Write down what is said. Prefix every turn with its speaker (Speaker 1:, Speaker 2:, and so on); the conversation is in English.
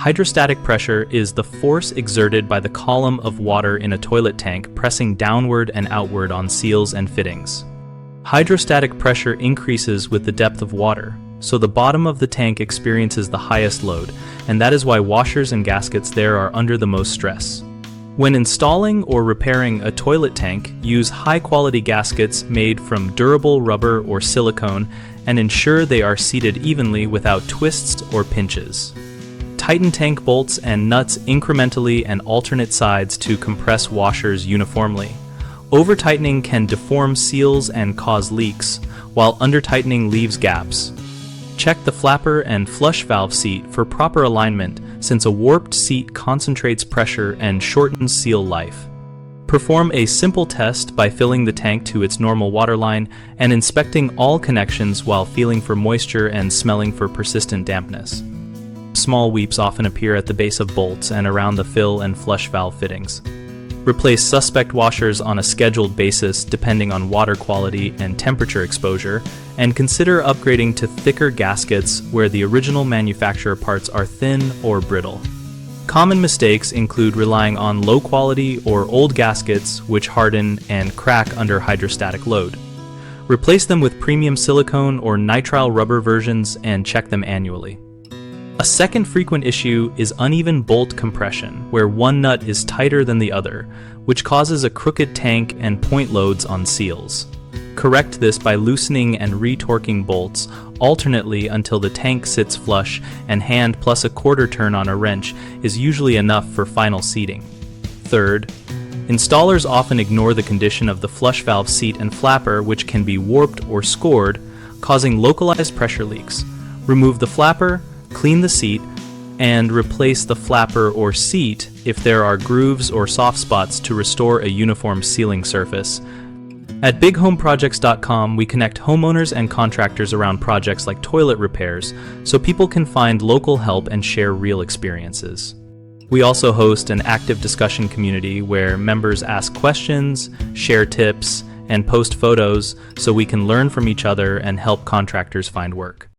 Speaker 1: Hydrostatic pressure is the force exerted by the column of water in a toilet tank pressing downward and outward on seals and fittings. Hydrostatic pressure increases with the depth of water, so the bottom of the tank experiences the highest load, and that is why washers and gaskets there are under the most stress. When installing or repairing a toilet tank, use high-quality gaskets made from durable rubber or silicone and ensure they are seated evenly without twists or pinches. Tighten tank bolts and nuts incrementally and alternate sides to compress washers uniformly. Over-tightening can deform seals and cause leaks, while under-tightening leaves gaps. Check the flapper and flush valve seat for proper alignment, since a warped seat concentrates pressure and shortens seal life. Perform a simple test by filling the tank to its normal waterline and inspecting all connections while feeling for moisture and smelling for persistent dampness. Small weeps often appear at the base of bolts and around the fill and flush valve fittings. Replace suspect washers on a scheduled basis depending on water quality and temperature exposure, and consider upgrading to thicker gaskets where the original manufacturer parts are thin or brittle. Common mistakes include relying on low-quality or old gaskets which harden and crack under hydrostatic load. Replace them with premium silicone or nitrile rubber versions and check them annually. A second frequent issue is uneven bolt compression, where one nut is tighter than the other, which causes a crooked tank and point loads on seals. Correct this by loosening and retorquing bolts alternately until the tank sits flush, and hand plus a quarter turn on a wrench is usually enough for final seating. Third, installers often ignore the condition of the flush valve seat and flapper, which can be warped or scored, causing localized pressure leaks. Remove the flapper, clean the seat, and replace the flapper or seat if there are grooves or soft spots to restore a uniform sealing surface. At BigHomeProjects.com, we connect homeowners and contractors around projects like toilet repairs so people can find local help and share real experiences. We also host an active discussion community where members ask questions, share tips, and post photos so we can learn from each other and help contractors find work.